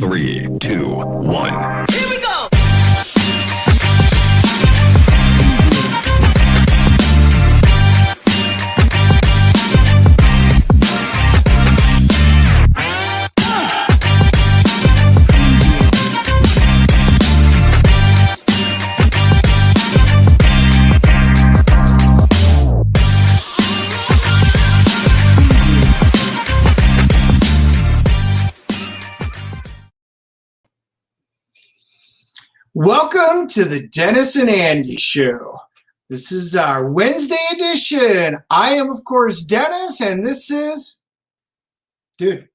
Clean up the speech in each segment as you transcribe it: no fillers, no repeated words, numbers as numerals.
3, 2, 1. Here we go! Welcome to the Dennis and Andy Show. This is our Wednesday edition. I am, of course, Dennis, and this is... Dude,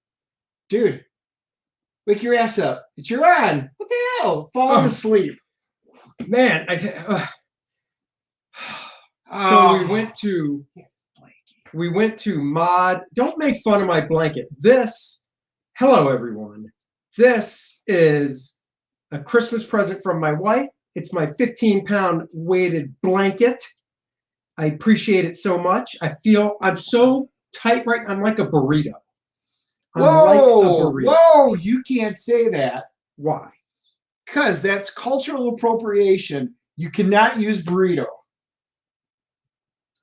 wake your ass up. It's your on. What the hell? Falling asleep. Man, so we went to Mod. Don't make fun of my blanket. Hello everyone. This is a Christmas present from my wife. It's my 15-pound weighted blanket. I appreciate it so much. I'm so tight right now. I'm like a burrito. Whoa, you can't say that. Why? Because that's cultural appropriation. You cannot use burrito.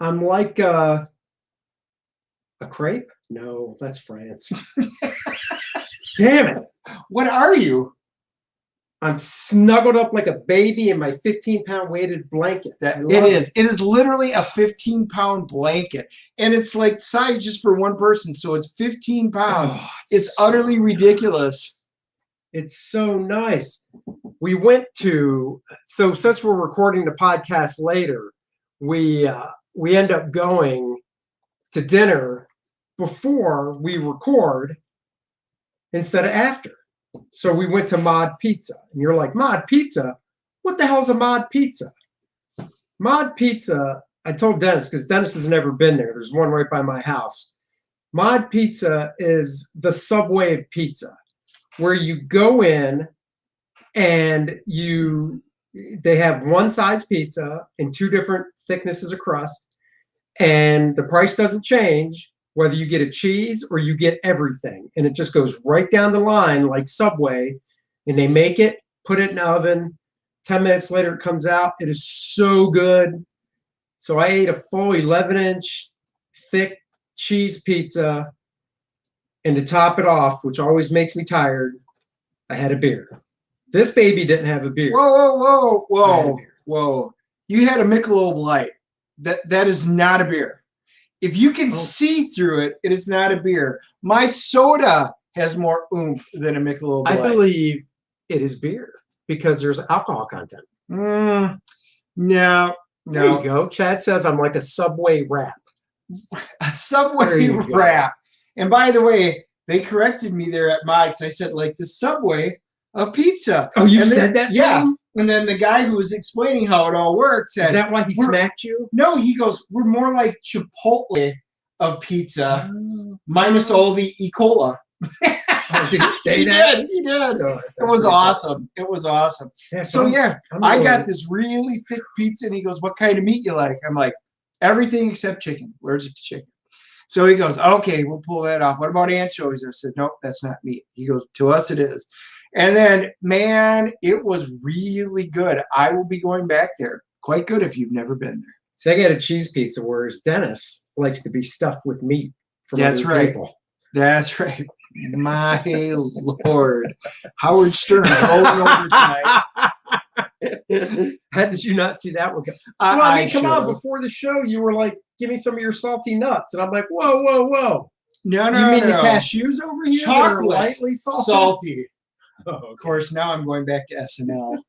I'm like a crepe? No, that's France. Damn it. What are you? I'm snuggled up like a baby in my 15-pound weighted blanket. It is literally a 15-pound blanket, and it's like size just for one person, so it's 15 pounds. Oh, it's utterly ridiculous. It's so nice. So since we're recording the podcast later, we end up going to dinner before we record instead of after. So we went to Mod Pizza, and you're like, Mod Pizza? What the hell's a Mod Pizza? Mod Pizza, I told Dennis, because Dennis has never been there. There's one right by my house. Mod Pizza is the Subway of pizza, where you go in and they have one size pizza and two different thicknesses of crust, and the price doesn't change whether you get a cheese or you get everything. And it just goes right down the line like Subway, and they make it, put it in the oven. 10 minutes later, it comes out. It is so good. So I ate a full 11-inch thick cheese pizza, and to top it off, which always makes me tired, I had a beer. This baby didn't have a beer. Whoa. You had a Michelob Light. That is not a beer. If you can see through it, it is not a beer. My soda has more oomph than a Michelob Light. I believe it is beer because there's alcohol content. No. There you go. Chad says I'm like a Subway wrap. A Subway wrap. And by the way, they corrected me there at Mod because I said, like, the Subway of pizza. Oh, you said that to him? And then the guy who was explaining how it all works said, is that why he smacked you? No, he goes, we're more like Chipotle of pizza, minus all the E. coli. Oh, did he say that? He did. Oh, it was awesome. Cool. It was awesome. Yeah, so I got this really thick pizza, and he goes, what kind of meat you like? I'm like, everything except chicken. Allergic to chicken. So he goes, okay, we'll pull that off. What about anchovies? I said, nope, that's not meat. He goes, to us it is. And then, man, it was really good. I will be going back there. Quite good if you've never been there. So I got a cheese pizza, whereas Dennis likes to be stuffed with meat from That's other right. people. That's right. My Lord. Howard Stern's rolling over tonight. How did you not see that one? I mean, come on. Before the show, you were like, give me some of your salty nuts. And I'm like, whoa. No. You mean the cashews over here? Chocolate. That are lightly salty? Salty. Oh, okay. Of course, now I'm going back to SNL.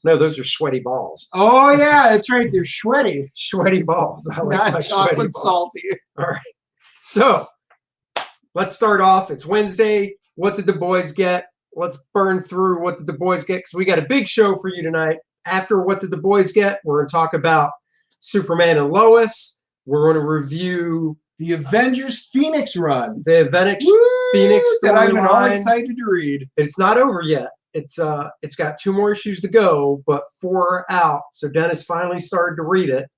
No, those are sweaty balls. Oh, yeah, that's right. They're sweaty. Sweaty balls. I like Not my chocolate sweaty balls. salty. All right. So let's start off. It's Wednesday. What did the boys get? Let's burn through what did the boys get, because we got a big show for you tonight. After what did the boys get, we're going to talk about Superman and Lois. We're going to review the Avengers Phoenix run. The Avengers Phoenix that I've been all storyline. excited to read. It's not over yet. It's got 2 more issues to go, but 4 are out. So Dennis finally started to read it.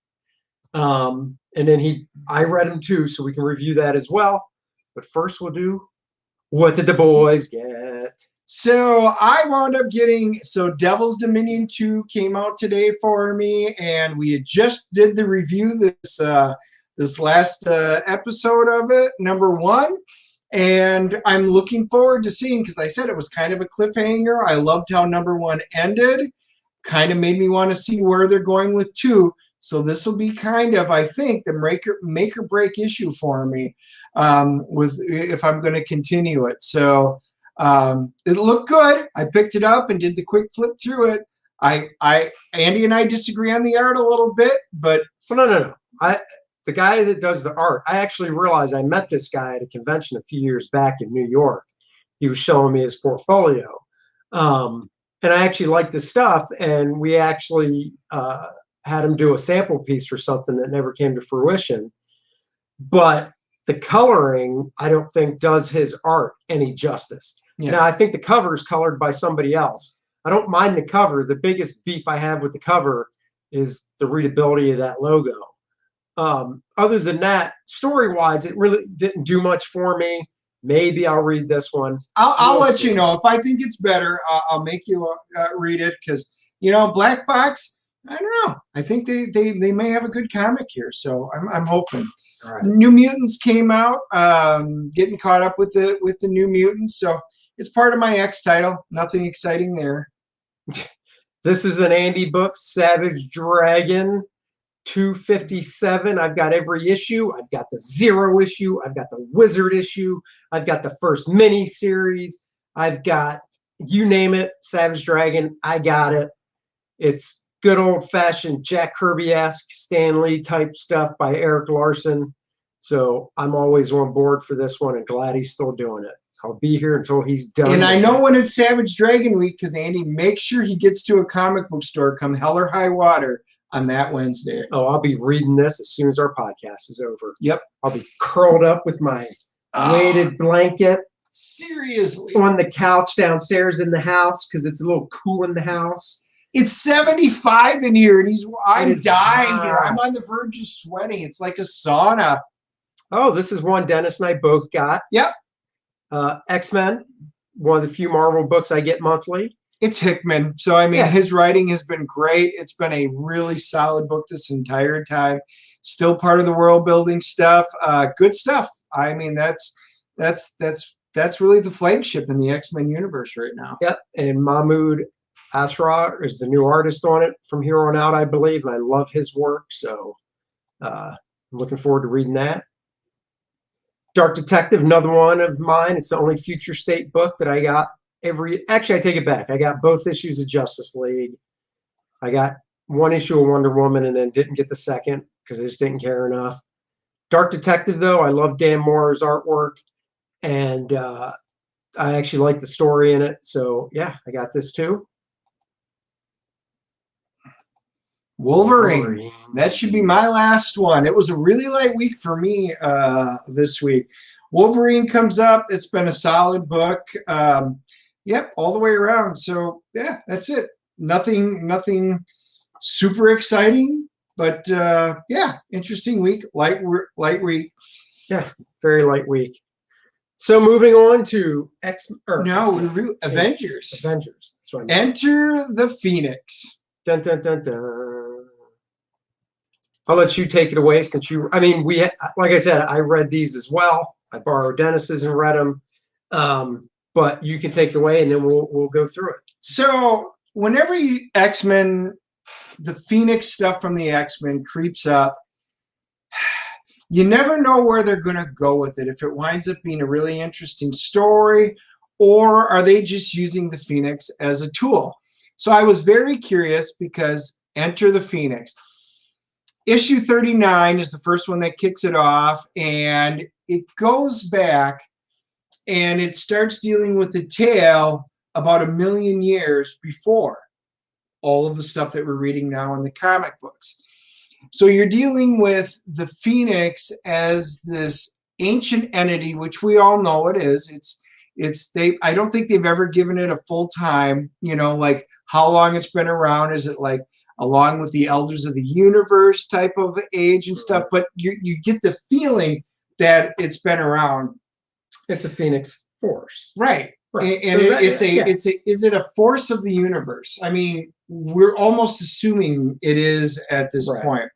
And then I read them too, so we can review that as well. But first we'll do What did the boys get? So I wound up getting, so Devil's Dominion 2 came out today for me, and we had just did the review this last episode of it, #1. And I'm looking forward to seeing, because I said it was kind of a cliffhanger. I loved how #1 ended. Kind of made me want to see where they're going with 2. So this will be kind of, I think, the make or break issue for me, with if I'm going to continue it. So it looked good. I picked it up and did the quick flip through it. Andy and I disagree on the art a little bit, but no. The guy that does the art, I actually realized I met this guy at a convention a few years back in New York. He was showing me his portfolio. And I actually liked his stuff, and we actually had him do a sample piece for something that never came to fruition. But the coloring, I don't think, does his art any justice. Yeah. Now, I think the cover is colored by somebody else. I don't mind the cover. The biggest beef I have with the cover is the readability of that logo. Other than that, story-wise, it really didn't do much for me. Maybe I'll read this one. I'll let you know if I think it's better. I'll make you read it, because Black Box, I don't know. I think they may have a good comic here, so I'm hoping. All right. New Mutants came out. Getting caught up with the New Mutants, so it's part of my X title. Nothing exciting there. This is an Andy book, Savage Dragon 257. I've got every issue. I've got the Zero issue. I've got the Wizard issue. I've got the first mini series. I've got, you name it, Savage Dragon. I got it. It's good old-fashioned Jack Kirby-esque Stan Lee type stuff by Eric Larson. So I'm always on board for this one, and glad he's still doing it. I'll be here until he's done. And I know when it's Savage Dragon week, because Andy makes sure he gets to a comic book store, come hell or high water, on that Wednesday. Oh, I'll be reading this as soon as our podcast is over. Yep. I'll be curled up with my weighted blanket. Seriously. On the couch downstairs in the house, because it's a little cool in the house. It's 75 in here, and I'm dying hot. here. I'm on the verge of sweating. It's like a sauna. Oh, this is one Dennis and I both got. Yep. X-Men, one of the few Marvel books I get monthly. It's Hickman. So, I mean, Yeah. His writing has been great. It's been a really solid book this entire time. Still part of the world building stuff. Good stuff. I mean, that's really the flagship in the X-Men universe right now. Yep. And Mahmoud Asrar is the new artist on it from here on out, I believe. And I love his work. So I'm looking forward to reading that. Dark Detective, another one of mine. It's the only Future State book that I got actually, I take it back. I got both issues of Justice League. I got one issue of Wonder Woman and then didn't get the second because I just didn't care enough. Dark Detective, though, I love Dan Moore's artwork, and I actually like the story in it. So, yeah, I got this too. Wolverine. That should be my last one. It was a really light week for me this week. Wolverine comes up. It's been a solid book. Yep, all the way around. So, yeah, that's it. Nothing super exciting, but yeah, interesting week. Light week. Yeah, very light week. So moving on to Avengers. Avengers. That's what I mean. Enter the Phoenix. Dun, dun, dun, dun. I'll let you take it away since like I said, I read these as well. I borrowed Dennis's and read them. But you can take it away and then we'll go through it. So whenever X-Men, the Phoenix stuff from the X-Men creeps up, you never know where they're going to go with it. If it winds up being a really interesting story, or are they just using the Phoenix as a tool? So I was very curious because Enter the Phoenix. Issue 39 is the first one that kicks it off, and it goes back and it starts dealing with a tale about 1 million years before all of the stuff that we're reading now in the comic books. So you're dealing with the Phoenix as this ancient entity, which we all know it is. I don't think they've ever given it a full time, like how long it's been around. Is it like along with the Elders of the Universe type of age and stuff? But you get the feeling that it's been around. It's a Phoenix. force. Right. Right. And So that- yeah. is it a force of the universe? I mean, we're almost assuming it is at this Right. point.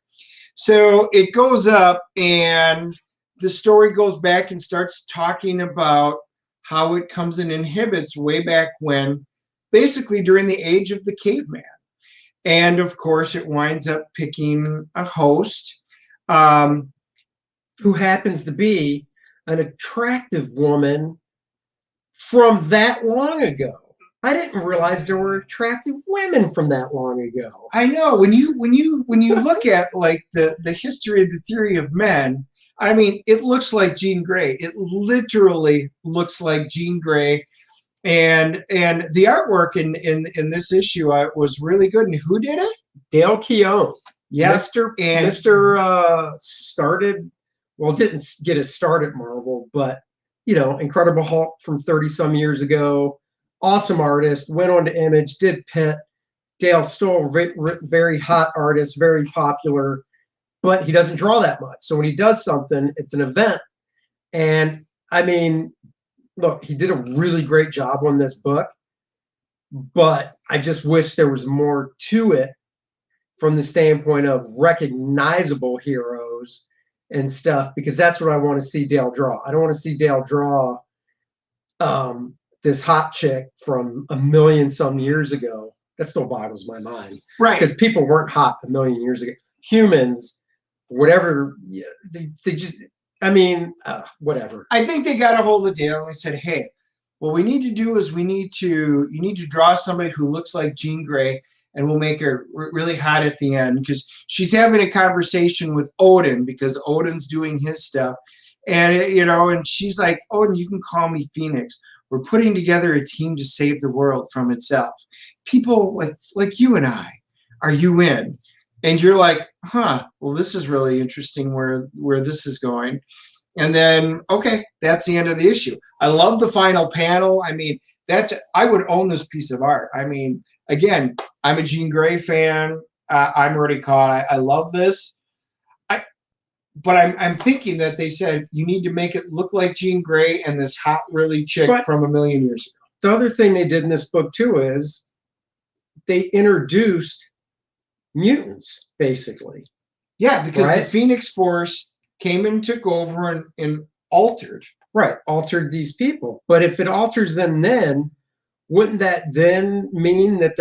So it goes up, and the story goes back and starts talking about how it comes and inhibits way back when, basically during the age of the caveman. And of course, it winds up picking a host. Who happens to be an attractive woman from that long ago. I didn't realize there were attractive women from that long ago. I know when you look at like the history of the theory of men, I mean, it looks like Jean Grey. It literally looks like Jean Grey, and the artwork in this issue was really good. And who did it? Dale Keown. Yes, Mr. Started, well, didn't get his start at Marvel, but Incredible Hulk from 30 some years ago. Awesome artist. Went on to Image. Did Pitt. Dale still very hot artist, very popular, but he doesn't draw that much. So when he does something, it's an event. And I mean, look, he did a really great job on this book, but I just wish there was more to it from the standpoint of recognizable heroes and stuff, because that's what I want to see Dale draw. I don't want to see Dale draw this hot chick from a million some years ago. That still boggles my mind. right. Because people weren't hot a million years ago. Humans, whatever, they just, I mean, whatever. I think they got a hold of Dale and they said, hey, what we need to do is you need to draw somebody who looks like Jean Grey, and we'll make her really hot at the end, because she's having a conversation with Odin, because Odin's doing his stuff. And, and she's like, Odin, you can call me Phoenix. We're putting together a team to save the world from itself. People like you and I, are you in? And you're like, well, this is really interesting where this is going. And then, okay, that's the end of the issue. I love the final panel. I mean, I would own this piece of art. I mean, again, I'm a Jean Grey fan. I'm already caught. I love this. But I'm thinking that they said you need to make it look like Jean Grey and this hot, really chick from a million years ago. The other thing they did in this book too is they introduced mutants, basically. Yeah, because the Phoenix Force came and took over and altered. Right, altered these people. But if it alters them then, wouldn't that then mean that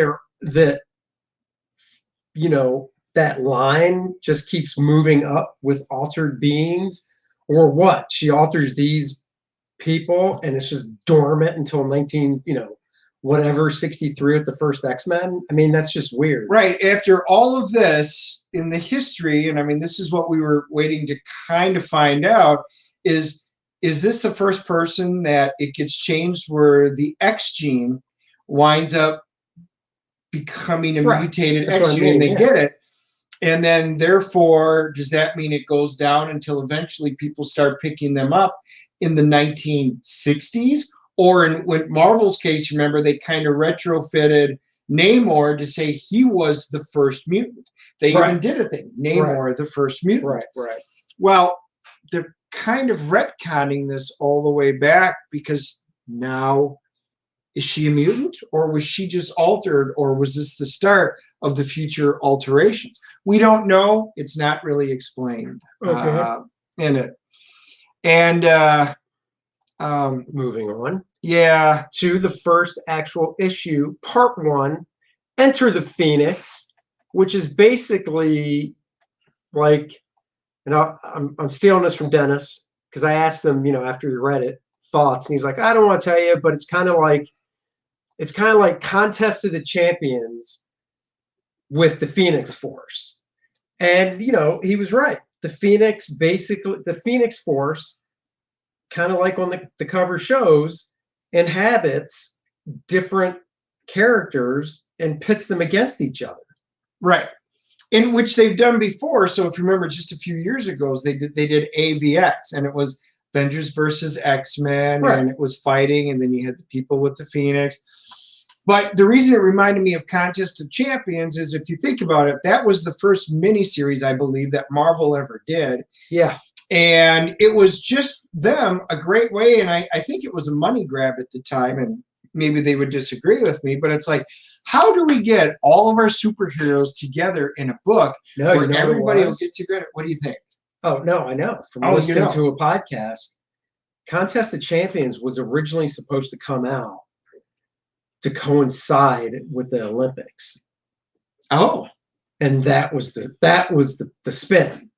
that line just keeps moving up with altered beings? Or what? She alters these people and it's just dormant until 63 with the first X-Men. I mean, that's just weird. Right. After all of this in the history, and I mean, this is what we were waiting to kind of find out, is this the first person that it gets changed where the X gene winds up becoming a mutated X gene and they get it? And then therefore, does that mean it goes down until eventually people start picking them up in the 1960s? Or in Marvel's case, remember, they kind of retrofitted Neymar to say he was the first mutant. They even did a thing, Neymar, the first mutant. Right. Well, they're kind of retconning this all the way back, because now, is she a mutant, or was she just altered, or was this the start of the future alterations? We don't know. It's not really explained in it. And moving on. Yeah. To the first actual issue, part 1, Enter the Phoenix, which is basically like, and I'm stealing this from Dennis, because I asked him, after he read it, thoughts, and he's like, I don't want to tell you, but it's kind of like Contest of the Champions with the Phoenix Force. And, he was right. The Phoenix Force, kind of like on the cover shows, inhabits different characters and pits them against each other. Right. In which they've done before. So if you remember, just a few years ago, they did AVX, and it was Avengers versus X-Men, and it was fighting, and then you had the people with the Phoenix. But the reason it reminded me of Contest of Champions is, if you think about it, that was the first miniseries, I believe, that Marvel ever did. Yeah. And it was just them a great way. And I think it was a money grab at the time, and maybe they would disagree with me, but it's like, how do we get all of our superheroes together in a book No, where you know everybody what it will was? get together? What do you think? Oh, no, I know. From Oh, you listening know. to a podcast, Contest of Champions was originally supposed to come out to coincide with the Olympics. Oh, And that was the spin.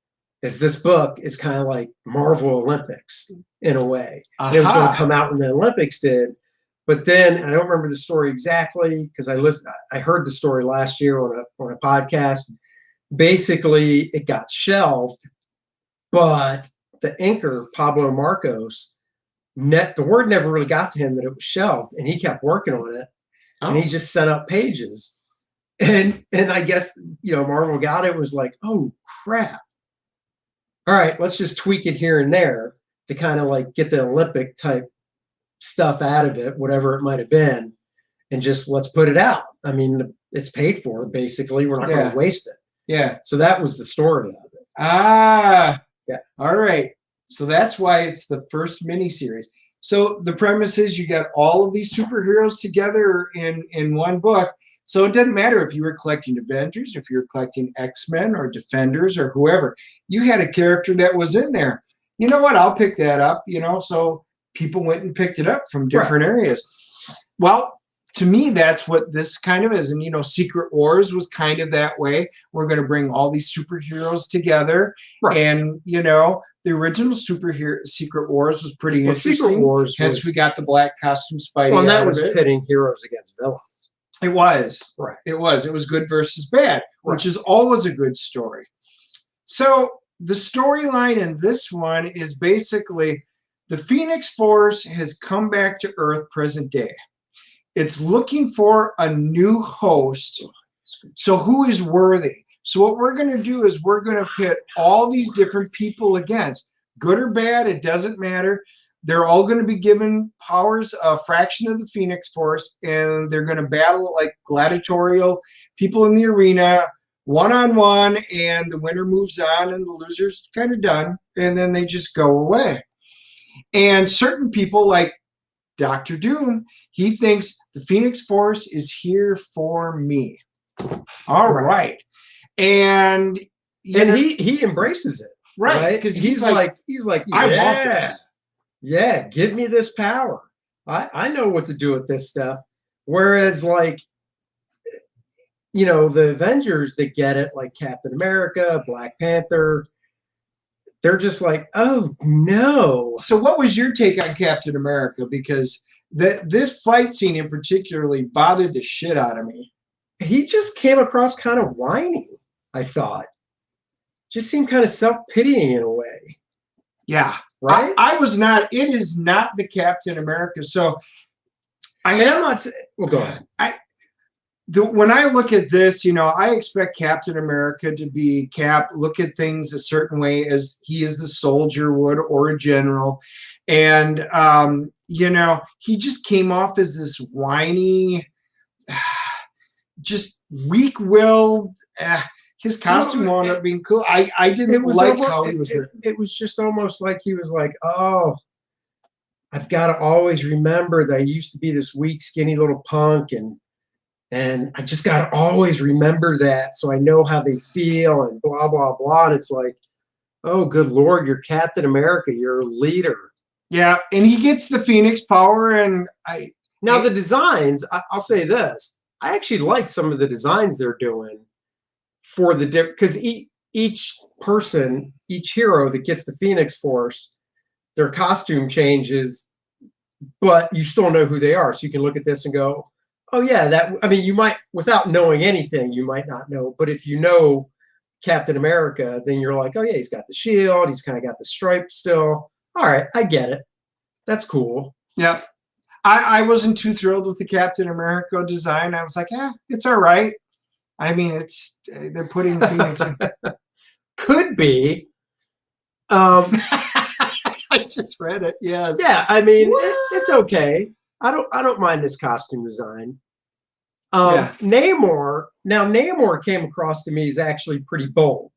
Is this book is kind of like Marvel Olympics in a way. And it was going to come out when the Olympics did. But then I don't remember the story exactly because I heard the story last year on a podcast. Basically, it got shelved, but the inker Pablo Marcos, the word never really got to him that it was shelved, and he kept working on it, and he just sent up pages, and I guess Marvel got it, was like, oh crap, all right, let's just tweak it here and there to kind of like get the Olympic type stuff out of it, whatever it might have been, and just let's put it out. I mean, it's paid for basically. We're not going to waste it. Yeah. So that was the story of it. Ah. Yeah. All right. So that's why it's the first miniseries. So the premise is you got all of these superheroes together in one book. So it doesn't matter if you were collecting Avengers, if you were collecting X-Men or Defenders or whoever. You had a character that was in there. You know what? I'll pick that up, so people went and picked it up from different areas. Well, to me, that's what this kind of is. And, Secret Wars was kind of that way. We're going to bring all these superheroes together. Right. And, the original Secret Wars was pretty interesting. Secret Wars hence we got the black costume Spidey. Well, and that was pitting heroes against villains. It was. Right. It was. It was good versus bad, which is always a good story. So the storyline in this one is basically the Phoenix Force has come back to Earth present day. It's looking for a new host. So who is worthy? So what we're going to do is we're going to pit all these different people against. Good or bad, it doesn't matter. They're all going to be given powers, a fraction of the Phoenix Force, and they're going to battle like gladiatorial people in the arena, one-on-one, and the winner moves on and the loser's kind of done, and then they just go away. And certain people like Dr. Doom, he thinks the Phoenix Force is here for me. All right. And he embraces it. Right. Because he's like, I want this. Yeah, give me this power. I know what to do with this stuff. Whereas like, the Avengers that get it, like Captain America, Black Panther, they're just like, oh no. So what was your take on Captain America? Because this fight scene in particularly bothered the shit out of me. He just came across kind of whiny, I thought. Just seemed kind of self-pitying in a way. Yeah. Right? I was not, it is not the Captain I'm not saying, well, go ahead. When I look at this, I expect Captain America to be look at things a certain way as he is the soldier would or a general. And, he just came off as this whiny, just weak-willed, his costume wound up being cool. I didn't like how he was written. It was just almost like he was like, oh, I've got to always remember that I used to be this weak, skinny little punk, and I just got to always remember that so I know how they feel and blah, blah, blah. And it's like, oh, good Lord, you're Captain America. You're a leader. Yeah, and he gets the Phoenix power, and the designs, I'll say this. I actually like some of the designs they're doing for the different, because each person, each hero that gets the Phoenix Force, their costume changes, but you still know who they are. So you can look at this and go, oh yeah, you might, without knowing anything, you might not know, but if you know Captain America, then you're like, oh yeah, he's got the shield, he's kind of got the stripe still. All right, I get it. That's cool. Yeah. I wasn't too thrilled with the Captain America design. I was like, it's all right. I mean, they're putting Phoenix in. Could be. I just read it. Yes. Yeah, I mean, it's okay. I don't mind this costume design. Namor came across to me as actually pretty bold.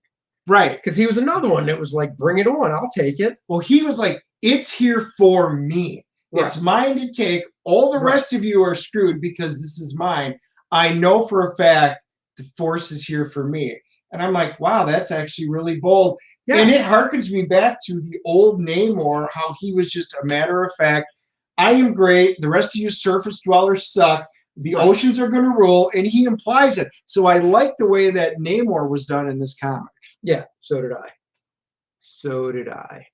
Right. Because he was another one that was like, bring it on, I'll take it. Well, he was like, it's here for me. Right. It's mine to take. All the rest of you are screwed because this is mine. I know for a fact the Force is here for me. And I'm like, wow, that's actually really bold. Yeah. And it harkens me back to the old Neymar, how he was just a matter of fact. I am great. The rest of you surface dwellers suck. The oceans are going to rule. And he implies it. So I like the way that Neymar was done in this comic. Yeah, so did I. So did I.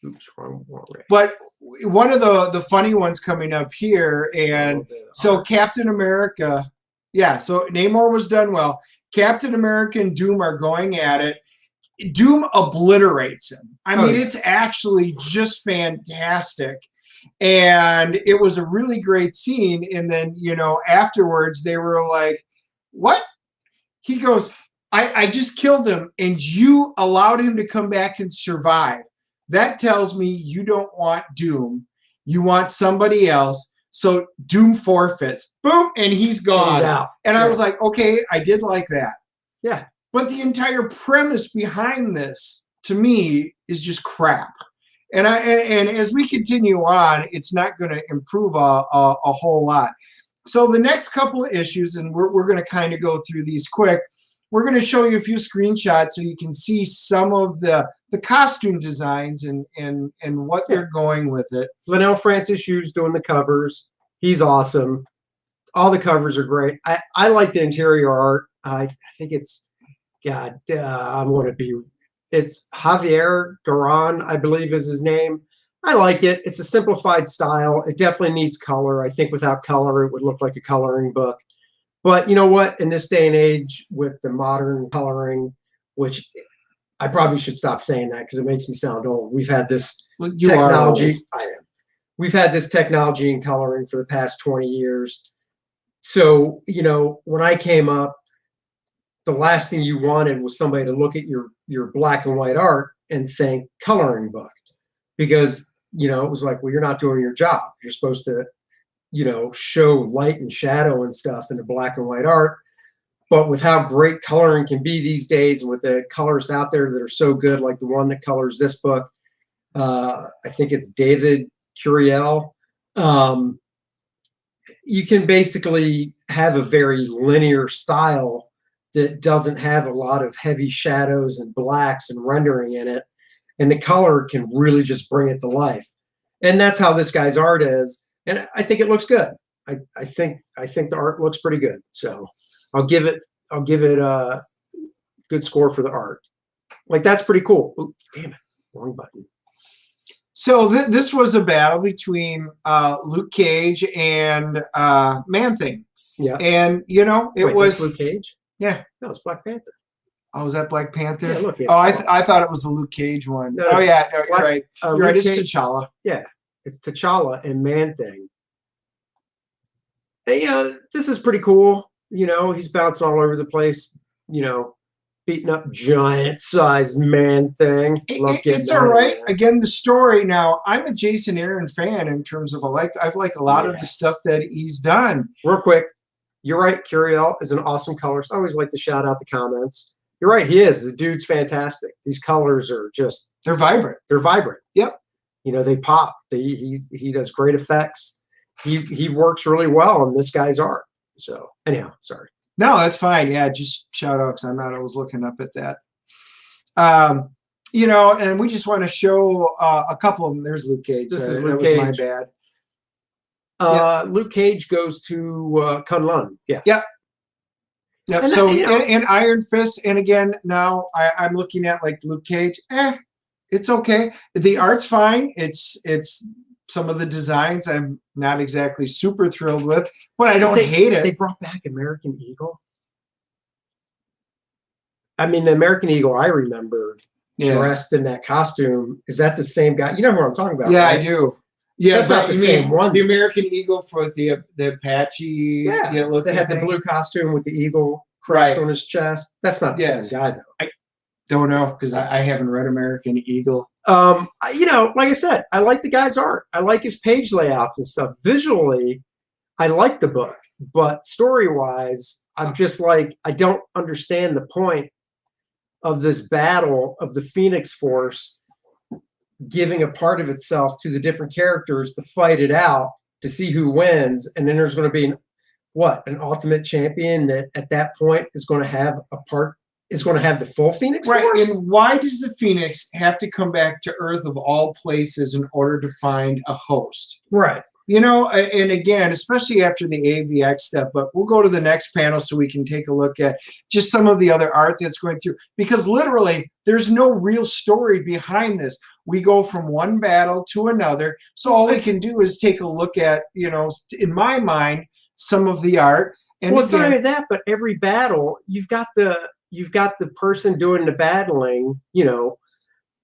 Oops, wrong way. But one of the funny ones coming up here, and so Captain America, yeah, so Namor was done well. Captain America and Doom are going at it. Doom obliterates him. I mean, it's actually just fantastic. And it was a really great scene. And then, you know, afterwards they were like, what? He goes, I just killed him and you allowed him to come back and survive. That tells me you don't want Doom. You want somebody else. So Doom forfeits. Boom, and he's gone. He's out. And I was like, okay, I did like that. Yeah. But the entire premise behind this, to me, is just crap. And as we continue on, it's not going to improve a whole lot. So the next couple of issues, and we're going to kind of go through these quick. We're going to show you a few screenshots so you can see some of the costume designs and what they're going with it. Linnell Francis Hughes doing the covers. He's awesome. All the covers are great. I like the interior art. I think it's, God, I'm going to be, it's Javier Garan, I believe is his name. I like it. It's a simplified style. It definitely needs color. I think without color, it would look like a coloring book. But you know what? In this day and age, with the modern coloring, which I probably should stop saying that because it makes me sound old. We've had this technology. I am. We've had this technology in coloring for the past 20 years. So, you know, when I came up, the last thing you wanted was somebody to look at your black and white art and think coloring book, because, you know, it was like, well, you're not doing your job. You're supposed to, you know, show light and shadow and stuff in the black and white art. But with how great coloring can be these days, and with the colors out there that are so good, like the one that colors this book, I think it's David Curiel, you can basically have a very linear style that doesn't have a lot of heavy shadows and blacks and rendering in it. And the color can really just bring it to life. And that's how this guy's art is. And I think it looks good. I think the art looks pretty good. So I'll give it a good score for the art. Like, that's pretty cool. Ooh, damn it, wrong button. So this was a battle between Luke Cage and Man-Thing. Yeah. And you know, it was Luke Cage. Yeah. No, it's Black Panther. Oh, was that Black Panther? Yeah, look. Oh, I thought it was the Luke Cage one. No, oh yeah, no, you're right. You're right. It's T'Challa. Yeah, it's T'Challa and Man-Thing. And, you know, this is pretty cool. You know, he's bouncing all over the place. You know, beating up giant-sized Man-Thing. It's all right. Again, the story. Now, I'm a Jason Aaron fan in terms of I like a lot of the stuff that he's done. Real quick, you're right. Curiel is an awesome colorist. I always like to shout out the comments. You're right. He is. The dude's fantastic. These colors are just, they're vibrant. They're vibrant. Yep. You know, they pop. He does great effects. He works really well on this guy's art. So anyhow, sorry. No, that's fine. Yeah, just shout out because I'm not always looking up at that. You know, and we just want to show a couple of them. There's Luke Cage. This is Luke Cage. That was my bad. Luke Cage goes to Kunlun. Yeah. Yep. Yep. And so then, and Iron Fist, and again now I'm looking at like Luke Cage. It's okay. The art's fine. It's some of the designs I'm not exactly super thrilled with, but I don't hate it. They brought back American Eagle. I mean, the American Eagle I remember dressed in that costume. Is that the same guy? You know who I'm talking about? Yeah, right? I do. Yeah, that's not the same one. The American Eagle for the Apache. Yeah, they had the blue costume with the eagle crest on his chest. That's not the same guy, though. I don't know because I haven't read American Eagle. You know, like I said, I like the guy's art. I like his page layouts and stuff. Visually, I like the book, but story-wise, I'm just like, I don't understand the point of this battle of the Phoenix Force giving a part of itself to the different characters to fight it out to see who wins, and then there's going to be an ultimate champion that at that point is going to have the full Phoenix Force. And why does the Phoenix have to come back to Earth of all places in order to find a host? Right. You know, and again, especially after the AVX stuff, but we'll go to the next panel so we can take a look at just some of the other art that's going through, because literally there's no real story behind this. We go from one battle to another. So all we can do is take a look at, you know, in my mind, some of the art. And well, it's not only that, but every battle, you've got the person doing the battling, you know,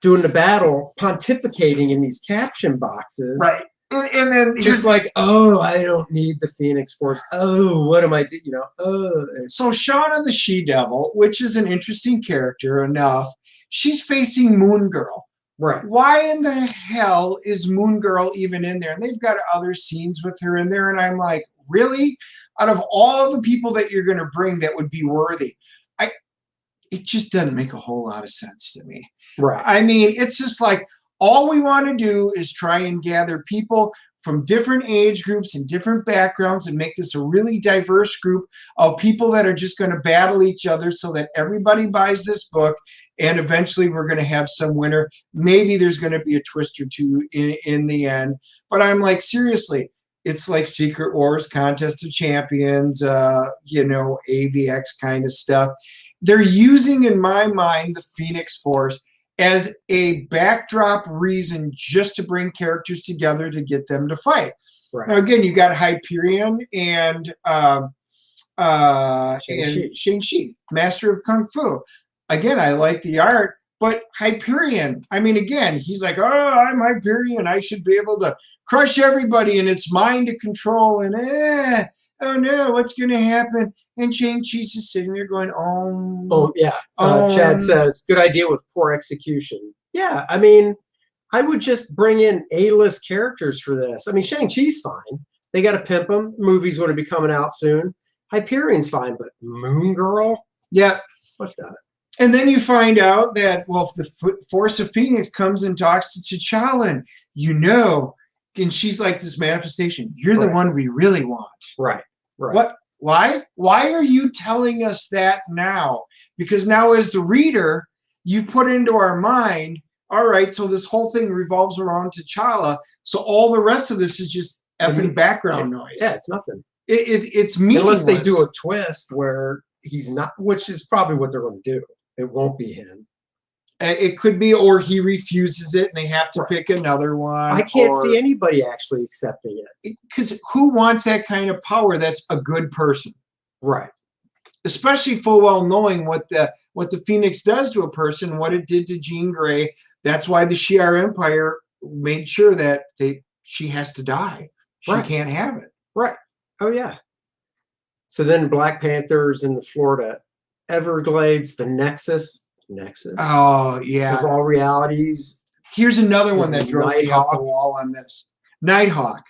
doing the battle, pontificating in these caption boxes. Right. And then just like, oh, I don't need the Phoenix Force. Oh, what am I doing? You know, oh. So Shauna the She-Devil, which is an interesting character enough, she's facing Moon Girl. Right. Why in the hell is Moon Girl even in there? And they've got other scenes with her in there, and I'm like, really? Out of all the people that you're going to bring that would be worthy, it just doesn't make a whole lot of sense to me. Right. I mean, it's just like, all we want to do is try and gather people from different age groups and different backgrounds and make this a really diverse group of people that are just going to battle each other so that everybody buys this book, and eventually we're going to have some winner. Maybe there's going to be a twist or two in the end. But I'm like, seriously, it's like Secret Wars, Contest of Champions, you know, AVX kind of stuff. They're using, in my mind, the Phoenix Force as a backdrop reason just to bring characters together to get them to fight. Right. Now, again, you got Hyperion and Shang-Chi, Master of Kung Fu. Again, I like the art, but Hyperion, I mean, again, he's like, oh, I'm Hyperion. I should be able to crush everybody, and it's mine to control, and oh no, what's going to happen? And Shang-Chi's just sitting there going, oh yeah. Chad says, good idea with poor execution. Yeah, I mean, I would just bring in A-list characters for this. I mean, Shang-Chi's fine. They got to pimp him. Movies going to be coming out soon. Hyperion's fine, but Moon Girl? Yeah. What the? And then you find out that, well, the Force of Phoenix comes and talks to T'Challa, and you know, and she's like this manifestation. You're the one we really want. Right. Right. What? Why are you telling us that now? Because now, as the reader, you've put into our mind, all right, so this whole thing revolves around T'Challa. So all the rest of this is just effing background noise. Yeah, it's nothing. It's meaningless. Unless they do a twist where he's not, which is probably what they're going to do. It won't be him. It could be, or he refuses it and they have to pick another one. I can't see anybody actually accepting it. Because who wants that kind of power that's a good person? Right. Especially full well knowing what the Phoenix does to a person, what it did to Jean Grey. That's why the Shi'ar Empire made sure that she has to die. She can't have it. Right. Oh, yeah. So then Black Panthers in the Florida Everglades, the Nexus. Oh, yeah. Of all realities. Here's another one that drove me off the wall on this. Nighthawk.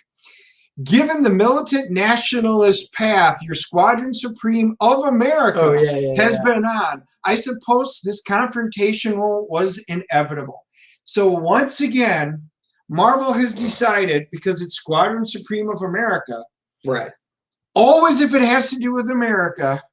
Given the militant nationalist path your Squadron Supreme of America has been on, I suppose this confrontation was inevitable. So once again, Marvel has decided, because it's Squadron Supreme of America, right? Always, if it has to do with America,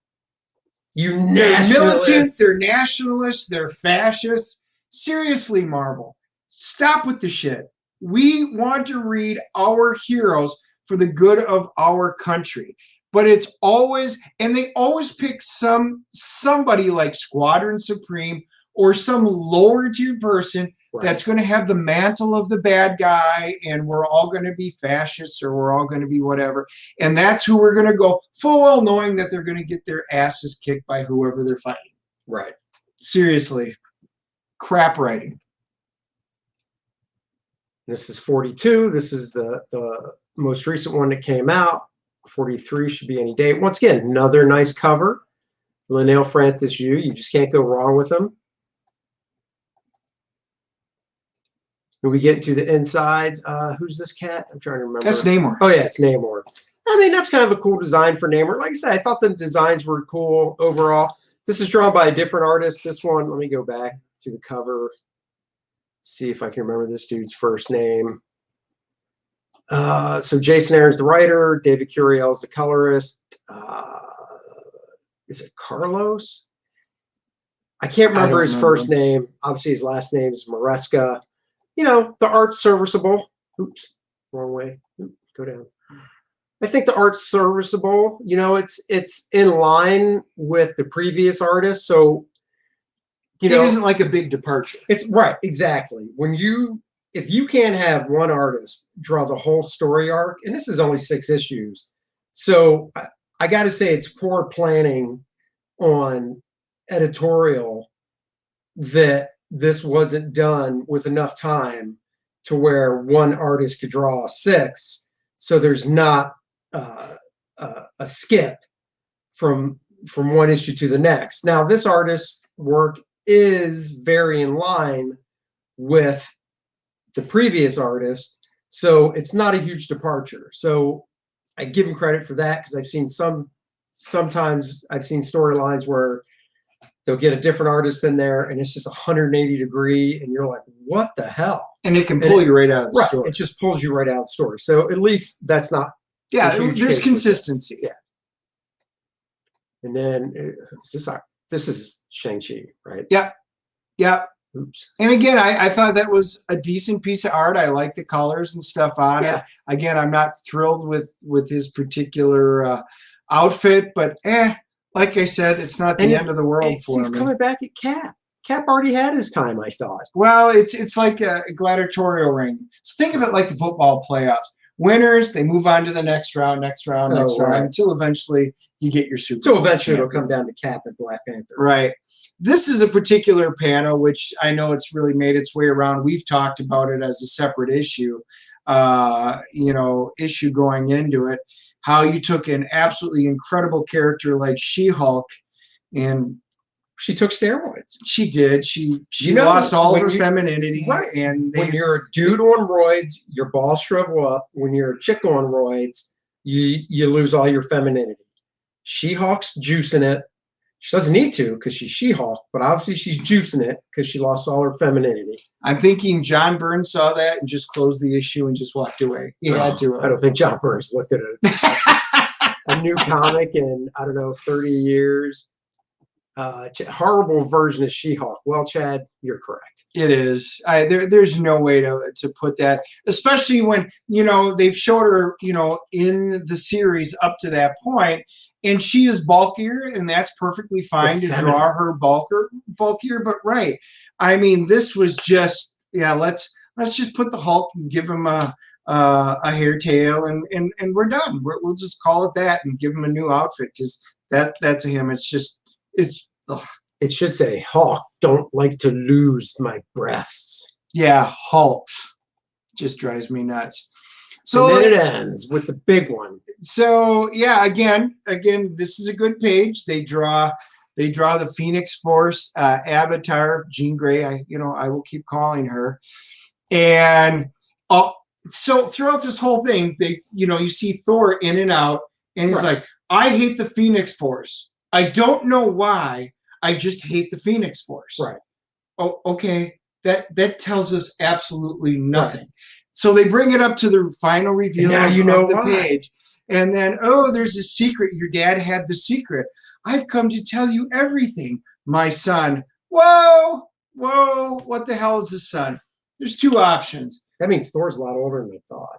they're militant, they're nationalists, they're fascists. Seriously, Marvel, stop with the shit. We want to read our heroes for the good of our country. But it's always, and they always pick somebody like Squadron Supreme or some lower tier person that's going to have the mantle of the bad guy, and we're all going to be fascists, or we're all going to be whatever. And that's who we're going to go, full well knowing that they're going to get their asses kicked by whoever they're fighting. Right. Seriously. Crap writing. This is 42. This is the most recent one that came out. 43 should be any day. Once again, another nice cover. Linnell Francis Yu. You just can't go wrong with them. And we get into the insides. Who's this cat? I'm trying to remember. That's Neymar. Oh, yeah, it's Neymar. I mean, that's kind of a cool design for Neymar. Like I said, I thought the designs were cool overall. This is drawn by a different artist. This one, let me go back to the cover, see if I can remember this dude's first name. So Jason Aaron's the writer, David Curiel's the colorist. Is it Carlos? I can't remember his first name. Obviously, his last name is Maresca. You know, the art's serviceable. Oops, wrong way. Go down. I think the art's serviceable. You know, it's in line with the previous artist. So, you know, it isn't like a big departure. It's right, exactly. If you can't have one artist draw the whole story arc, and this is only 6 issues, so I got to say it's poor planning on editorial that this wasn't done with enough time to where one artist could draw 6, so there's not a skip from one issue to the next. Now, this artist's work is very in line with the previous artist, so it's not a huge departure. So I give him credit for that, because I've seen sometimes I've seen storylines where they'll get a different artist in there and it's just 180 degree and you're like, what the hell? And it can pull you right out of the story. It just pulls you right out of the story. So at least that's not. Yeah, there's consistency. Yeah. And then this is Shang-Chi, right? Yep. Yep. Oops. And again, I thought that was a decent piece of art. I like the colors and stuff on it. Again, I'm not thrilled with his particular outfit, but like I said, it's not the end of the world for me. He's coming back at Cap. Cap already had his time, I thought. Well, it's like a gladiatorial ring. So think of it like the football playoffs. Winners, they move on to the next round, until eventually you get your Super Bowl. So eventually it'll come down to Cap and Black Panther. Right. This is a particular panel, which I know it's really made its way around. We've talked about it as a separate issue, issue going into it. How you took an absolutely incredible character like She-Hulk, and she took steroids. She did. She lost all of her femininity. Right. And when you're a dude on roids, your balls shrivel up. When you're a chick on roids, you lose all your femininity. She-Hulk's juicing it. She doesn't need to because she's She-Hulk, but obviously she's juicing it because she lost all her femininity. I'm thinking John Byrne saw that and just closed the issue and just walked away. He had to. I don't think John Byrne's looked at a new comic in, 30 years. Horrible version of She-Hulk. Well, Chad, you're correct. It is. There's no way to put that, especially when, they've showed her, in the series up to that point, and she is bulkier, and that's perfectly fine to draw her bulkier. But right, I mean, this was just, let's just put the Hulk and give him a hair tail, and we're done. We'll just call it that and give him a new outfit, because that's him. It should say, Hulk, don't like to lose my breasts. Yeah, Hulk just drives me nuts. So and then it ends with the big one. So yeah, again, this is a good page. They draw the Phoenix Force avatar, Jean Grey. I will keep calling her. And so throughout this whole thing, you see Thor in and out, and he's like, I hate the Phoenix Force. I don't know why. I just hate the Phoenix Force. Right. Oh, okay. That tells us absolutely nothing. Right. So they bring it up to the final reveal of the page. And then, there's a secret. Your dad had the secret. I've come to tell you everything, my son. Whoa, what the hell is the son? There's 2 options. That means Thor's a lot older than I thought.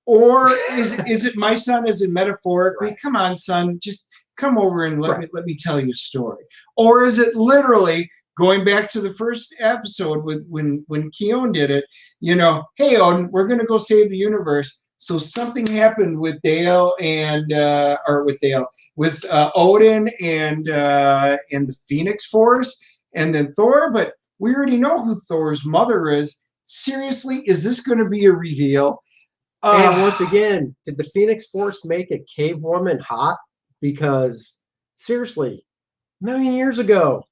Or is it my son, as in metaphorically? Right. Come on, son, just come over and let me tell you a story. Or is it literally going back to the first episode when Keon did it, hey, Odin, we're going to go save the universe. So something happened with Dale and with Odin and the Phoenix Force, and then Thor. But we already know who Thor's mother is. Seriously, is this going to be a reveal? And once again, did the Phoenix Force make a cave woman hot? Because seriously, a million years ago,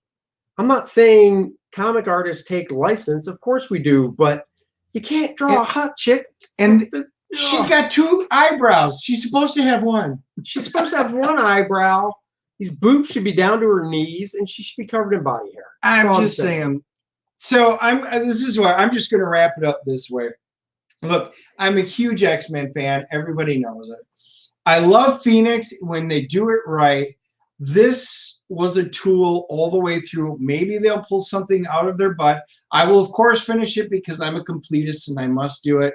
I'm not saying comic artists take license. Of course we do, but you can't draw a hot chick. And she's got 2 eyebrows. She's supposed to have 1. She's supposed to have 1 eyebrow, These boobs should be down to her knees, and she should be covered in body hair. That's all I'm just saying. So this is why I'm just going to wrap it up this way. Look, I'm a huge X-Men fan. Everybody knows it. I love Phoenix when they do it right. This was a tool all the way through. Maybe they'll pull something out of their butt. I will, of course, finish it because I'm a completist and I must do it.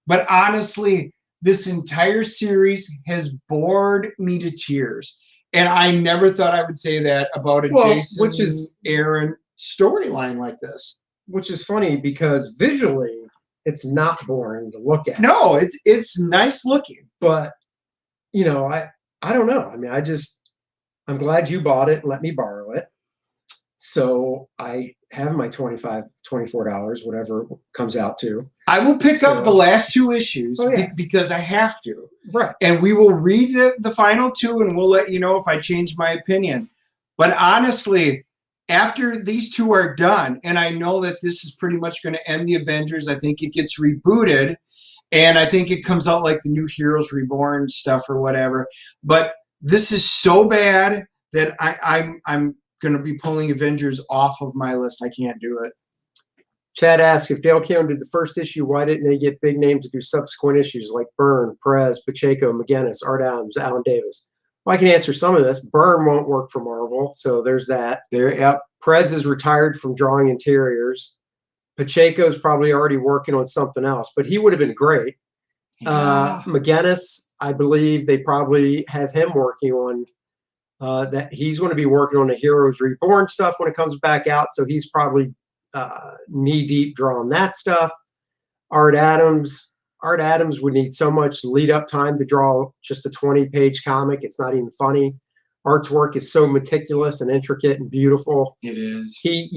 But honestly, this entire series has bored me to tears. And I never thought I would say that about a Jason, Aaron storyline like this. Which is funny because visually, it's not boring to look at. No, it's nice looking. But, you know, I don't know. I mean, I'm glad you bought it and let me borrow it. So I have my $24, whatever it comes out to. I will pick up the last 2 issues because I have to. Right. And we will read the final 2 and we'll let you know if I change my opinion. But honestly, after these 2 are done, and I know that this is pretty much going to end the Avengers, I think it gets rebooted. And I think it comes out like the New Heroes Reborn stuff or whatever. But this is so bad that I'm going to be pulling Avengers off of my list. I can't do it. Chad asks, if Dale Keown did the first issue, why didn't they get big names to do subsequent issues like Byrne, Perez, Pacheco, McGinnis, Art Adams, Alan Davis? Well, I can answer some of this. Byrne won't work for Marvel, so there's that. Yep. Perez is retired from drawing interiors. Pacheco's probably already working on something else, but he would have been great. Yeah. McGinnis, I believe they probably have him working on that. He's going to be working on the Heroes Reborn stuff when it comes back out, so he's probably knee deep drawing that stuff. Art Adams would need so much lead up time to draw just a 20-page comic. It's not even funny. Art's work is so meticulous and intricate and beautiful. It is. He,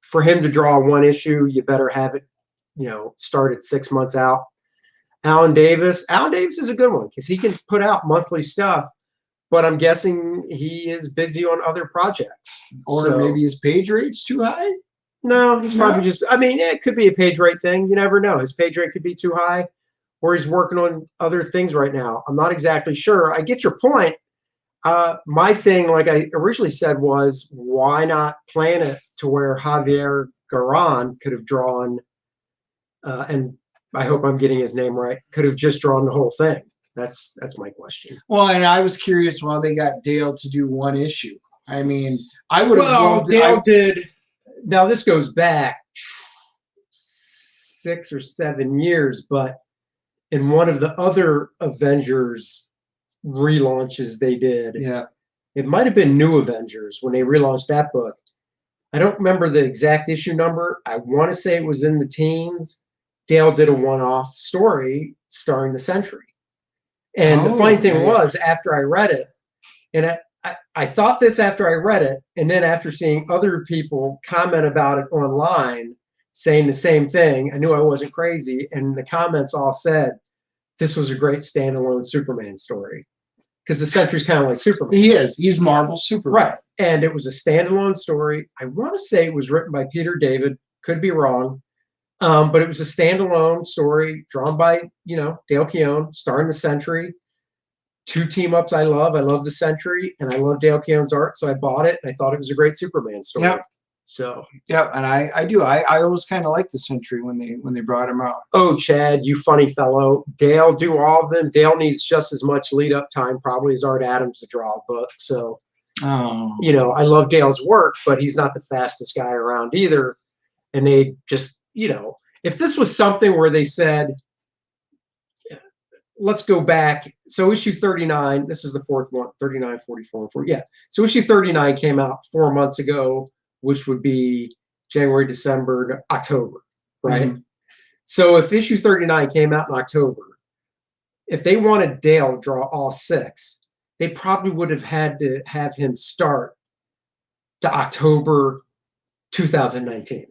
for him to draw 1 issue, you better have it, started 6 months out. Alan Davis is a good one because he can put out monthly stuff, but I'm guessing he is busy on other projects. Or maybe his page rate's too high? No, he's probably just, it could be a page rate thing. You never know. His page rate could be too high, or he's working on other things right now. I'm not exactly sure. I get your point. My thing, like I originally said, was why not plan it to where Javier Garran could have drawn, and I hope I'm getting his name right, could have just drawn the whole thing. That's my question. Well, and I was curious why they got Dale to do 1 issue. I mean, I would have loved Dale did. Now this goes back 6 or 7 years, but in one of the other Avengers relaunches they did, it might have been New Avengers when they relaunched that book. I don't remember the exact issue number. I want to say it was in the teens. Dale did a one-off story starring the Sentry. And the funny thing was, after I read it, and I thought this after I read it, and then after seeing other people comment about it online, saying the same thing, I knew I wasn't crazy. And the comments all said, this was a great standalone Superman story. Because the Sentry's kind of like Superman. He is. He's Marvel Superman. Right. And it was a standalone story. I want to say it was written by Peter David. Could be wrong. But it was a standalone story drawn by, Dale Keown, starring the Sentry. 2 team-ups I love. I love the Sentry, and I love Dale Keown's art, so I bought it, and I thought it was a great Superman story. Yep. So. Yeah, and I do. I always kind of liked the Sentry when they brought him out. Oh, Chad, you funny fellow. Dale do all of them. Dale needs just as much lead-up time probably as Art Adams to draw a book. So, I love Dale's work, but he's not the fastest guy around either. And they just, if this was something where they said, let's go back. So issue 39, this is the 4th one, 39, 44, and 40. Yeah. So issue 39 came out 4 months ago, which would be January, December, October, right? Mm-hmm. So if issue 39 came out in October, if they wanted Dale to draw all 6, they probably would have had to have him start to October 2019.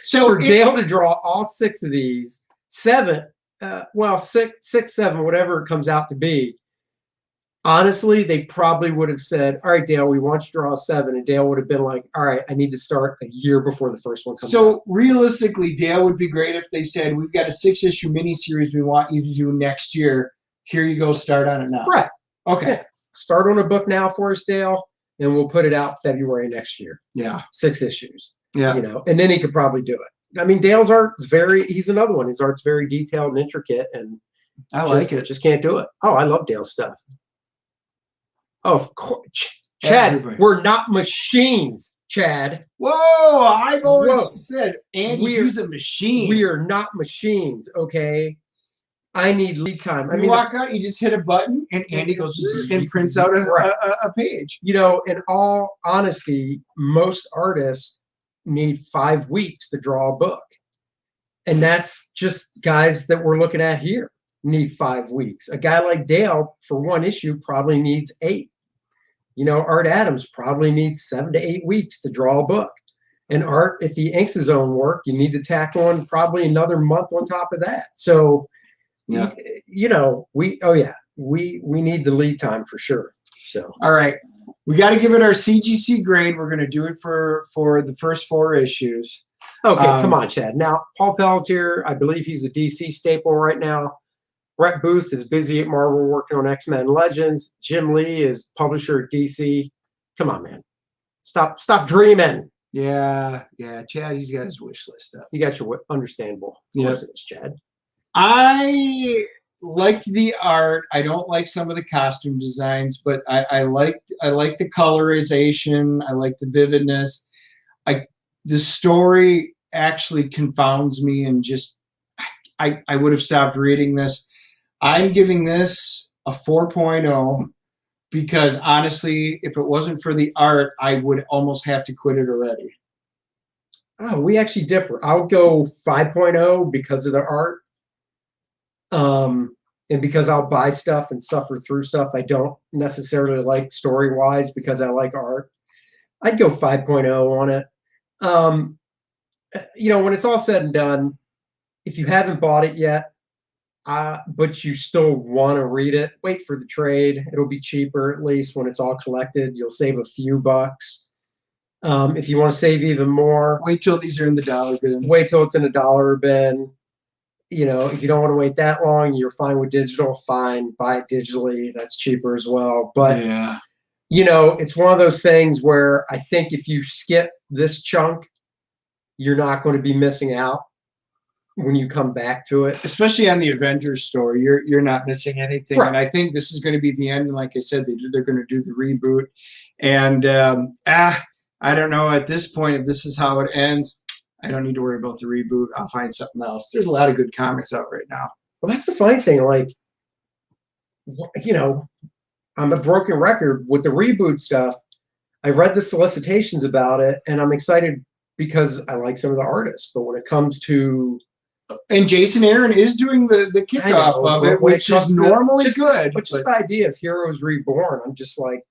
So for Dale to draw all 6 of these, 7, 6, 7, whatever it comes out to be, honestly, they probably would have said, all right, Dale, we want you to draw 7. And Dale would have been like, all right, I need to start a year before the first one comes out. So realistically, Dale would be great if they said, we've got a 6-issue miniseries we want you to do next year. Here you go, start on it now. Right. Okay. start on a book now for us, Dale, and we'll put it out February next year. Yeah. 6 issues. Yeah. You know, and then he could probably do it. I mean, Dale's art is he's another one. His art's very detailed and intricate, and I like it. Just can't do it. Oh, I love Dale's stuff. Oh, of course. Chad, Everybody. we're not machines, Chad. Whoa, I've always said, Andy, he's a machine. We are not machines, okay? I need lead time. You walk out, you just hit a button, and Andy goes and prints out a page. You know, in all honesty, most artists need 5 weeks to draw a book. And that's just guys that we're looking at here need 5 weeks. A guy like Dale, for 1 issue, probably needs 8. You know, Art Adams probably needs 7 to 8 weeks to draw a book. And Art, if he inks his own work, you need to tack on probably another month on top of that. So, yeah, you know, we need the lead time for sure. So, all right, we got to give it our CGC grade. We're going to do it for the first 4 issues. Okay, come on, Chad. Now, Paul Pelletier, I believe he's a DC staple right now. Brett Booth is busy at Marvel working on X-Men Legends. Jim Lee is publisher at DC. Come on, man. Stop dreaming. Yeah. Chad, he's got his wish list up. You got your understandable. Yeah, Chad. I liked the art. I don't like some of the costume designs, but I like the colorization. I like the vividness. The story actually confounds me, and just I would have stopped reading this. I'm giving this a 4.0 because honestly, if it wasn't for the art, I would almost have to quit it already. Oh, we actually differ. I'll go 5.0 because of the art. And because I'll buy stuff and suffer through stuff I don't necessarily like story-wise because I like art. I'd go 5.0 on it. You know, when it's all said and done, if you haven't bought it yet, but you still want to read it, wait for the trade. It'll be cheaper, at least when it's all collected. You'll save a few bucks. If you want to save even more, wait till these are in the dollar bin. Wait till it's in a dollar bin. You know, if you don't want to wait that long, you're fine with digital, fine. Buy it digitally. That's cheaper as well. But, yeah, you know, it's one of those things where I think if you skip this chunk, you're not going to be missing out when you come back to it, especially on the Avengers story. You're not missing anything, right. And I think this is going to be the end. And like I said, they're going to do the reboot, and I don't know at this point if this is how it ends. I don't need to worry about the reboot. I'll find something else. There's a lot of good comics out right now. Well, that's the funny thing. Like, you know, I'm a broken record with the reboot stuff. I read the solicitations about it, and I'm excited because I like some of the artists. But when it comes to and Jason Aaron is doing the kickoff of it, which is normally good. But just the idea of Heroes Reborn, I'm just like,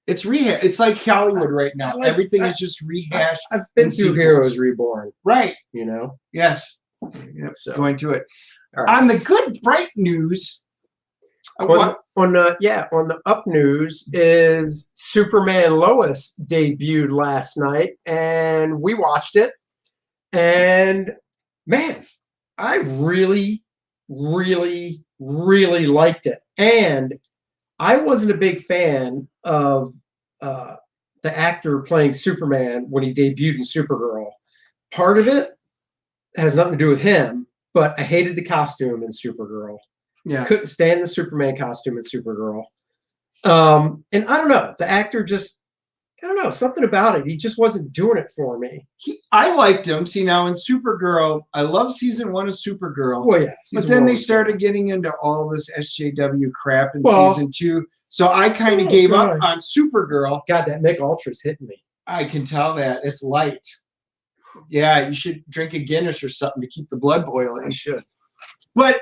It's rehash. It's like Hollywood right now. Everything is just rehashed. I've been through Heroes Reborn. Right. You know? Yes. Yep. So going to it. All right. On the good, bright news. On the up news is Superman Lois debuted last night, and we watched it. And man, I really, really, really liked it. And I wasn't a big fan of the actor playing Superman when he debuted in Supergirl. Part of it has nothing to do with him, but I hated the costume in Supergirl. Yeah. Couldn't stand the Superman costume in Supergirl. And I don't know, the actor just, I don't know, something about it. He just wasn't doing it for me. I liked him. See, now in Supergirl, I love season 1 of Supergirl. Well, yeah. But then they started getting into all this SJW crap in season 2. So I kind of gave up on Supergirl. God, that Mick Ultra's hitting me. I can tell that. It's light. Yeah, you should drink a Guinness or something to keep the blood boiling. I should. But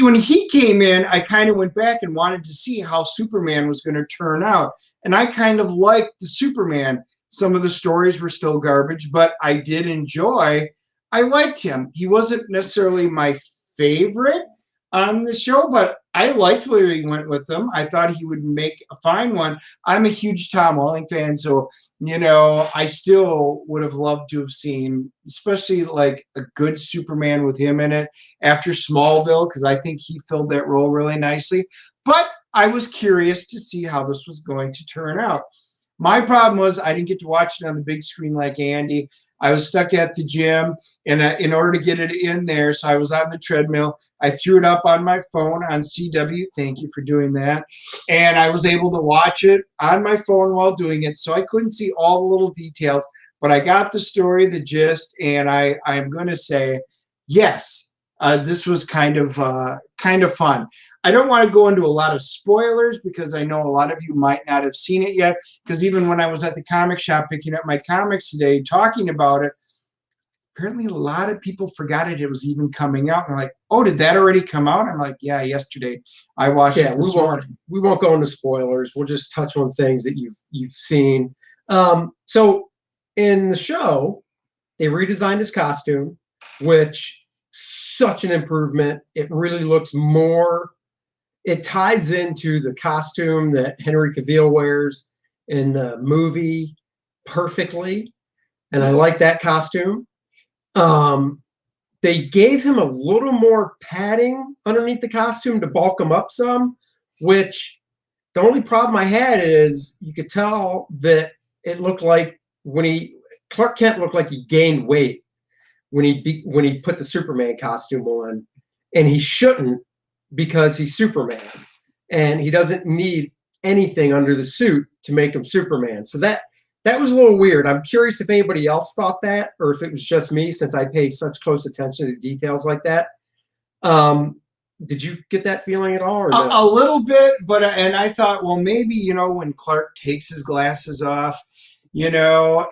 when he came in, I kind of went back and wanted to see how Superman was going to turn out. And I kind of liked the Superman. Some of the stories were still garbage, but I did enjoy. I liked him. He wasn't necessarily my favorite on the show, but I liked where he went with them. I thought he would make a fine one. I'm a huge Tom Welling fan, so, you know, I still would have loved to have seen, especially like a good Superman with him in it after Smallville, because I think he filled that role really nicely. But I was curious to see how this was going to turn out. My problem was I didn't get to watch it on the big screen like Andy. I was stuck at the gym, and in order to get it in there, so I was on the treadmill. I threw it up on my phone on CW. Thank you for doing that. And I was able to watch it on my phone while doing it, so I couldn't see all the little details, but I got the story, the gist, and I'm going to say, yes, this was kind of fun. I don't want to go into a lot of spoilers because I know a lot of you might not have seen it yet, because even when I was at the comic shop picking up my comics today talking about it, apparently a lot of people forgot it was even coming out. And they're like, oh, did that already come out? I'm like, yeah, yesterday. I watched it this morning. We won't go into spoilers. We'll just touch on things that you've seen. So in the show, they redesigned his costume, which such an improvement. It really looks more. It ties into the costume that Henry Cavill wears in the movie perfectly, and I like that costume. They gave him a little more padding underneath the costume to bulk him up some, which the only problem I had is you could tell that it looked like Clark Kent looked like he gained weight when he put the Superman costume on, and he shouldn't, because he's Superman and he doesn't need anything under the suit to make him Superman. So that was a little weird. I'm curious if anybody else thought that, or if it was just me, since I pay such close attention to details like that. Did you get that feeling at all? Or no? A little bit, but and I thought, well, maybe, when Clark takes his glasses off,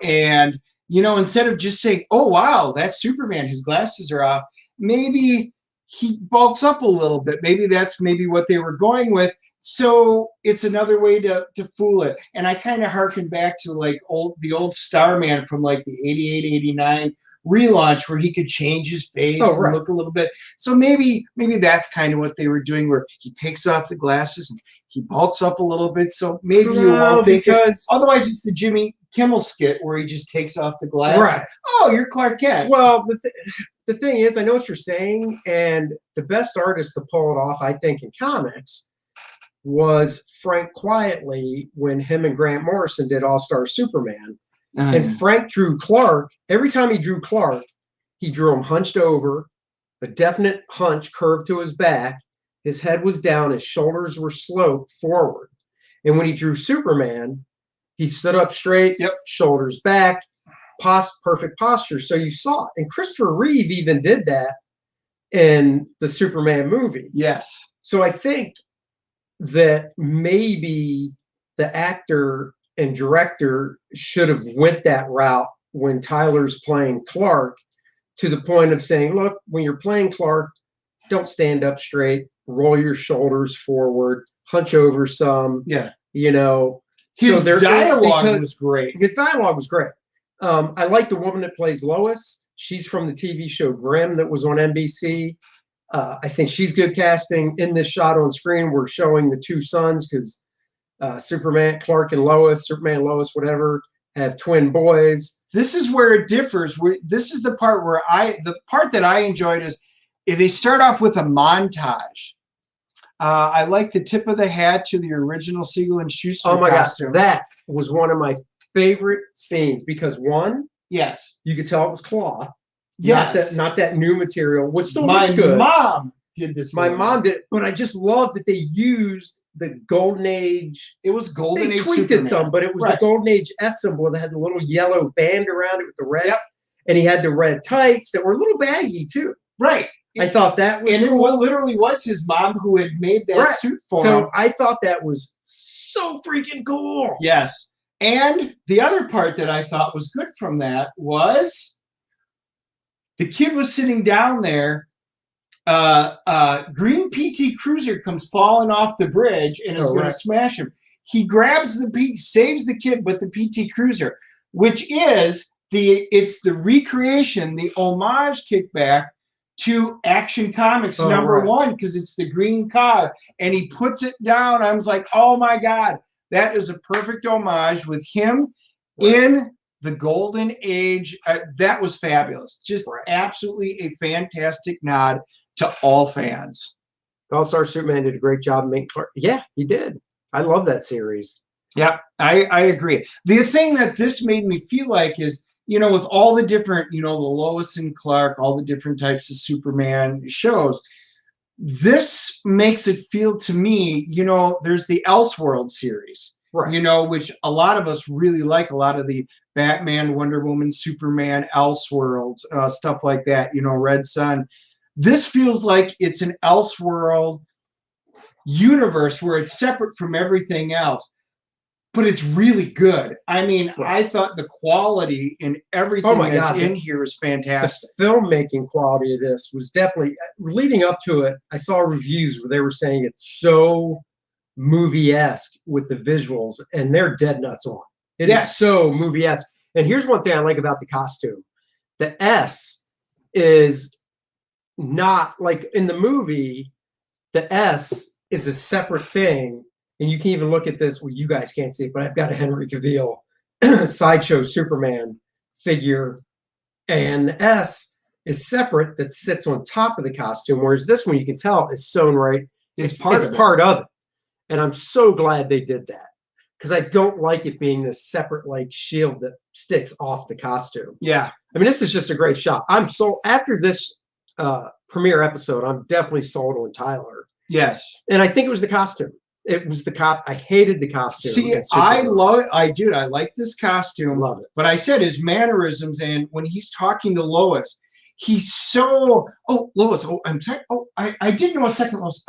and instead of just saying, oh wow, that's Superman, his glasses are off, maybe he bulks up a little bit. Maybe that's what they were going with. So it's another way to fool it. And I kind of harken back to like the old Starman from like the 88, 89 relaunch, where he could change his face and look a little bit. So maybe that's kind of what they were doing, where he takes off the glasses and he bulks up a little bit. So maybe you won't think it. Otherwise, it's the Jimmy Kimmel skit where he just takes off the glasses. Right. Oh, you're Clark Kent. Well, the thing is, I know what you're saying, and the best artist to pull it off, I think, in comics was Frank Quietly, when him and Grant Morrison did All-Star Superman. And Frank drew Clark. Every time he drew Clark, he drew him hunched over, a definite hunch curved to his back. His head was down, his shoulders were sloped forward. And when he drew Superman, he stood up straight, shoulders back, perfect posture. So you saw it. And Christopher Reeve even did that in the Superman movie. Yes. So I think that maybe the actor and director should have went that route when Tyler's playing Clark, to the point of saying, look, when you're playing Clark, don't stand up straight, roll your shoulders forward, hunch over some. Yeah. His dialogue was great. His dialogue was great. I like the woman that plays Lois. She's from the TV show Grimm that was on NBC. I think she's good casting. In this shot on screen, we're showing the two sons, because Superman, Clark and Lois, Superman, Lois, whatever, have twin boys. This is where it differs. This is the part where the part that I enjoyed is they start off with a montage. I like the tip of the hat to the original Siegel and Schuster costume. God, that was one of my favorite scenes, because one, yes, you could tell it was cloth. Yes. Not that new material, which still looks good. My mom did this. My mom did it, but I just loved that they used the Golden Age. It was Golden Age. They tweaked it some, but it was the Golden Age S symbol that had the little yellow band around it with the red. Yep. And he had the red tights that were a little baggy too. Right. I thought that was cool. It literally was his mom who had made that suit for him. So I thought that was so freaking cool. Yes. And the other part that I thought was good from that was the kid was sitting down there. Green PT Cruiser comes falling off the bridge and is going to smash him. He grabs saves the kid with the PT Cruiser, which is it's the recreation, the homage kickback to Action Comics #1, because it's the green car, and he puts it down. I was like, oh my God, that is a perfect homage with him in the Golden Age. That was fabulous. Just absolutely a fantastic nod to all fans. All-Star Superman did a great job making Clark. Yeah, he did. I love that series. Yeah, I agree. The thing that this made me feel like is, with all the different, the Lois and Clark, all the different types of Superman shows, this makes it feel to me, there's the Elseworld series, right? Which a lot of us really like, a lot of the Batman, Wonder Woman, Superman, Elseworlds, stuff like that, Red Sun. This feels like it's an Elseworld universe where it's separate from everything else, but it's really good. I mean, I thought the quality in everything that's in here is fantastic. The filmmaking quality of this was definitely, leading up to it, I saw reviews where they were saying it's so movie-esque with the visuals, and they're dead nuts on. It is so movie-esque. And here's one thing I like about the costume. The S is not, like in the movie, the S is a separate thing. And you can even look at this, well, you guys can't see it, but I've got a Henry Cavill Sideshow Superman figure, and the S is separate that sits on top of the costume, whereas this one you can tell is sewn right. It's part of it. And I'm so glad they did that, because I don't like it being this separate like shield that sticks off the costume. Yeah. I mean, this is just a great shot. I'm sold after this premiere episode. I'm definitely sold on Tyler. Yes. And I think it was the costume. It was the I hated the costume. See, I love it. I like this costume. Love it. But I said his mannerisms, and when he's talking to Lois, he's so, Lois, I'm sorry. I did know a second, Lois.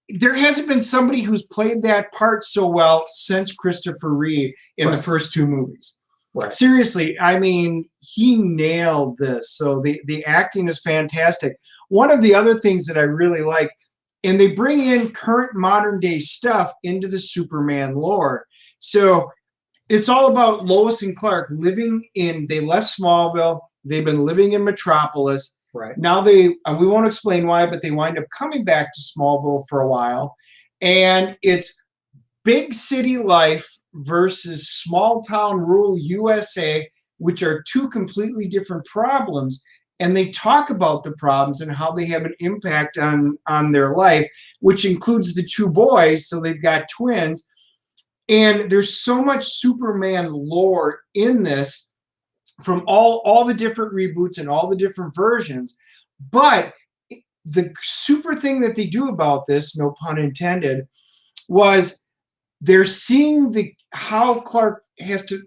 There hasn't been somebody who's played that part so well since Christopher Reeve in the first two movies. Right. Seriously, I mean, he nailed this. So the acting is fantastic. One of the other things that I really like, and they bring in current modern day stuff into the Superman lore. So it's all about Lois and Clark they left Smallville. They've been living in Metropolis. Right. Now we won't explain why, but they wind up coming back to Smallville for a while. And it's big city life versus small town rural USA, which are two completely different problems. And they talk about the problems and how they have an impact on their life, which includes the two boys. So they've got twins. And there's so much Superman lore in this from all the different reboots and all the different versions. But the super thing that they do about this, no pun intended, was they're seeing how Clark has to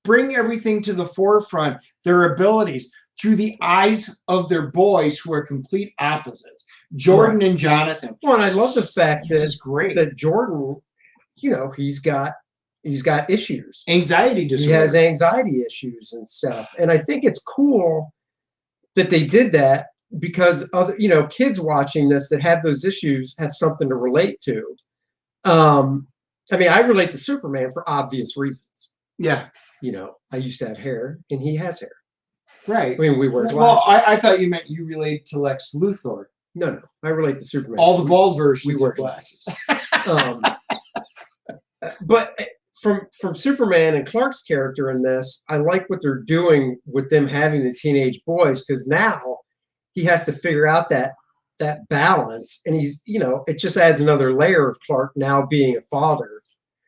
bring everything to the forefront, their abilities, through the eyes of their boys who are complete opposites, Jordan and Jonathan. Well, and I love the fact this is great. That Jordan, he's got issues, anxiety disorder. He has anxiety issues and stuff, and I think it's cool that they did that, because other kids watching this that have those issues have something to relate to. I mean, I relate to Superman for obvious reasons. Yeah, I used to have hair, and he has hair. Right. I mean, we wear glasses. Well, I thought you meant you relate to Lex Luthor. No, I relate to Superman. All the bald versions. We wear glasses. But from Superman and Clark's character in this, I like what they're doing with them having the teenage boys, because now he has to figure out that balance, and he's it just adds another layer of Clark now being a father.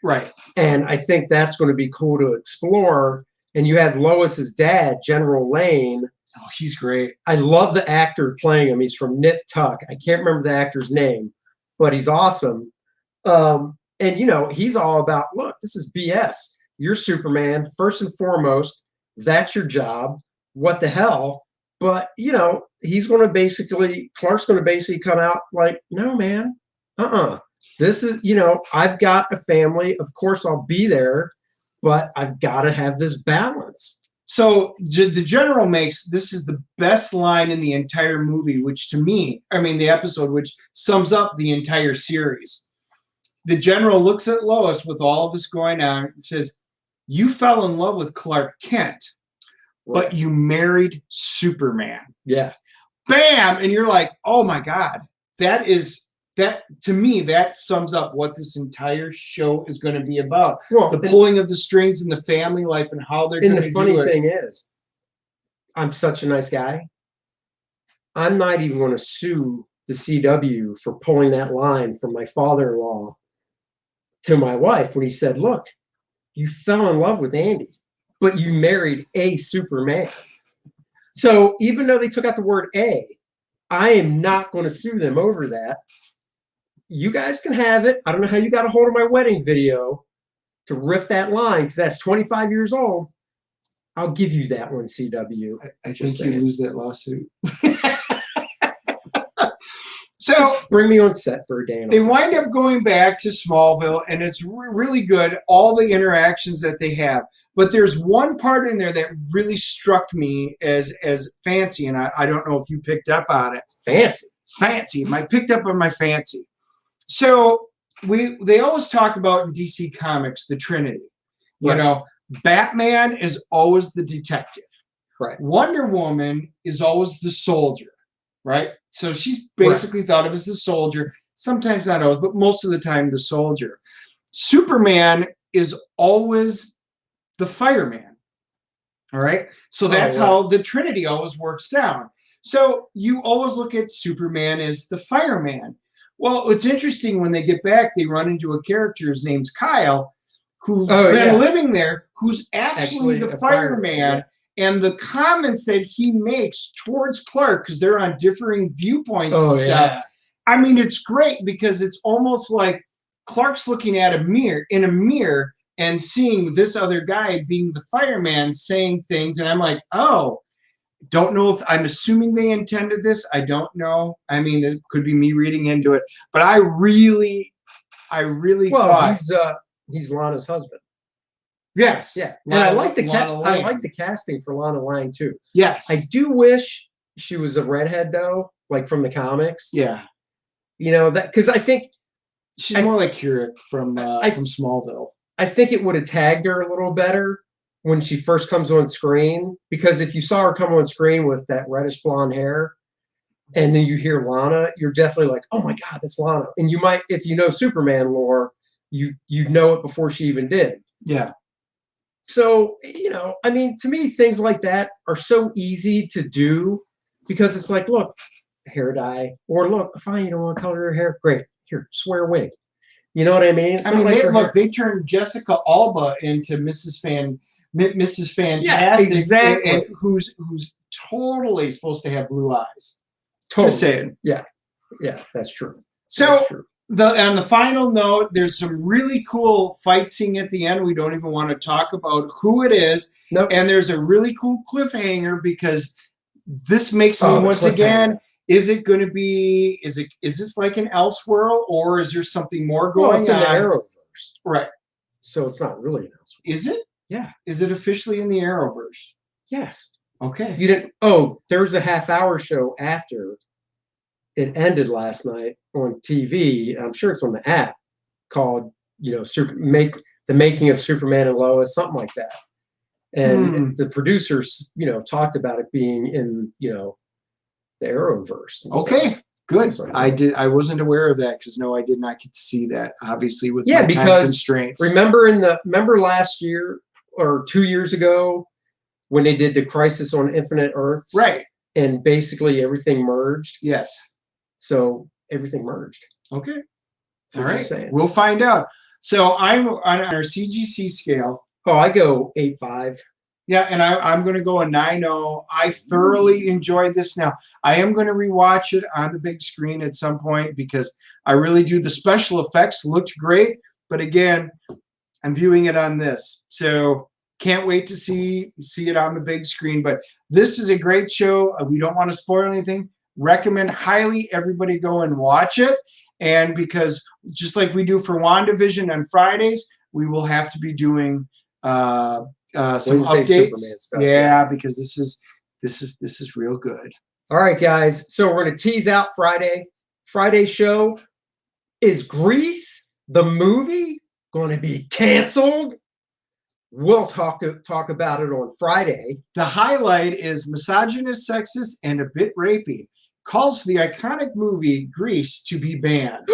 Right. And I think that's going to be cool to explore. And you have Lois's dad, General Lane. Oh, he's great. I love the actor playing him. He's from Nip Tuck. I can't remember the actor's name, but he's awesome. And he's all about, look, this is BS. You're Superman, first and foremost. That's your job. What the hell? But Clark's going to basically come out like, no, man, this is, I've got a family. Of course, I'll be there, but I've got to have this balance. So the general this is the best line in the entire movie, which to me, the episode, which sums up the entire series. The general looks at Lois with all of this going on and says, you fell in love with Clark Kent, but you married Superman. Yeah. Bam! And you're like, oh my God, to me, that sums up what this entire show is going to be about. Well, the pulling of the strings and the family life and how they're going to do it. And the funny thing is, I'm such a nice guy. I'm not even going to sue the CW for pulling that line from my father-in-law to my wife when he said, look, you fell in love with Andy, but you married a Superman. So even though they took out the word A, I am not going to sue them over that. You guys can have it. I don't know how you got a hold of my wedding video to riff that line, because that's 25 years old. I'll give you that one, CW. I think you lose that lawsuit. So just bring me on set for a day. They wind up going back to Smallville, and it's really good, all the interactions that they have. But there's one part in there that really struck me as fancy, and I don't know if you picked up on it. Fancy. I picked up on my fancy. So they always talk about in DC Comics the Trinity. You know, Batman is always the detective. Right. Wonder Woman is always the soldier. Right? So she's basically thought of as the soldier. Sometimes not always, but most of the time the soldier. Superman is always the fireman. All right? So that's how the Trinity always works down. So you always look at Superman as the fireman. Well, it's interesting when they get back, they run into a character whose name's Kyle, who's been living there, who's actually the fireman. And the comments that he makes towards Clark, because they're on differing viewpoints and stuff, I mean, it's great because it's almost like Clark's looking at in a mirror and seeing this other guy being the fireman saying things. And I'm like, oh, don't know if I'm assuming they intended this. I don't know. I mean, it could be me reading into it. But I really thought he's Lana's husband. Yes. Yeah. And I like the casting for Lana Lang too. Yes. I do wish she was a redhead though, like from the comics. Yeah. You know, that because I think she's more like Keurig from Smallville. I think it would have tagged her a little better when she first comes on screen, because if you saw her come on screen with that reddish blonde hair and then you hear Lana, you're definitely like, oh my God, that's Lana. And you might, if you know Superman lore, you know it before she even did. Yeah. So, you know, I mean, to me, things like that are so easy to do because it's like, look, hair dye, or look, fine, you don't want to color your hair, great, here, just wear a wig. You know what I mean? They turned Jessica Alba into Mrs. Fantastic, yeah, exactly, and who's totally supposed to have blue eyes. Totally. Just saying. Yeah, that's true. So. That's true. On the final note, there's some really cool fight scene at the end. We don't even want to talk about who it is. Nope. And there's a really cool cliffhanger because this makes me once again, is it going to be, is this like an Elseworld, or is there something more going on? It's in the Arrowverse. Right. So it's not really an Elseworld. Is it? Yeah. Is it officially in the Arrowverse? Yes. Okay. You didn't, there was a half-hour show after it ended last night on TV. I'm sure it's on the app called, you know, the making of Superman and Lois, something like that. And the producers, you know, talked about it being in, you know, the Arrowverse. Okay, good. So, I wasn't aware of that because I did not get to see that, obviously, with my time constraints. Remember last year or 2 years ago when they did the Crisis on Infinite Earths? Right. And basically everything merged. Yes. So everything merged. Okay. So all right. We'll find out. So I'm on our CGC scale. Oh, I go 8.5. Yeah, and I'm going to go a 9.0. I thoroughly enjoyed this. Now, I am going to rewatch it on the big screen at some point because I really do. The special effects looked great, but again, I'm viewing it on this. So can't wait to see it on the big screen. But this is a great show. We don't want to spoil anything. Recommend highly everybody go and watch it. And because just like we do for WandaVision on Fridays, we will have to be doing some updates. Stuff, yeah, because this is real good. All right, guys. So we're going to tease out Friday. Friday's show is Grease, the movie, going to be canceled. We'll talk about it on Friday. The highlight is misogynist, sexist, and a bit rapey. Calls for the iconic movie Grease to be banned.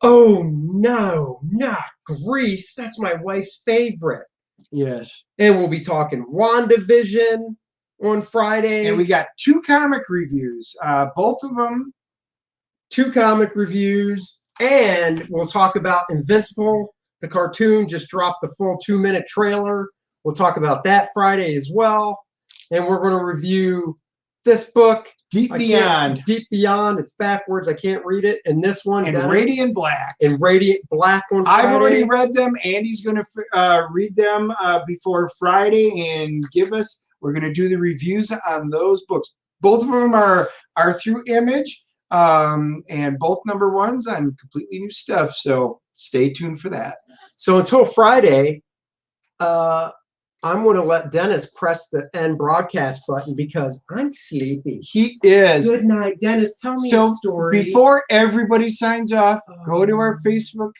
Oh no, not Grease. That's my wife's favorite. Yes. And we'll be talking WandaVision on Friday. And we got 2 comic reviews. Both of them 2 comic reviews, and we'll talk about Invincible. The cartoon just dropped the full 2-minute trailer. We'll talk about that Friday as well. And we're going to review this book, Deep Beyond. Deep Beyond. It's backwards. I can't read it. And this one, And Dennis, Radiant Black. and Radiant Black on Friday. I've already read them. Andy's going to read them before Friday and we're going to do the reviews on those books. Both of them are through Image, and both #1s on completely new stuff. So stay tuned for that. So until Friday, I'm going to let Dennis press the end broadcast button because I'm sleepy. He is. Good night, Dennis. Tell me a story. Before everybody signs off, go to our Facebook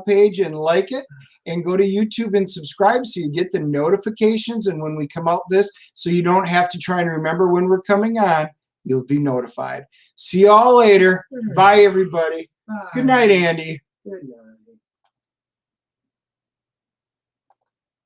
page and like it, and go to YouTube and subscribe so you get the notifications. And when we come out so you don't have to try and remember when we're coming on, you'll be notified. See y'all later. Bye, everybody. Bye. Good night, Andy. Good night.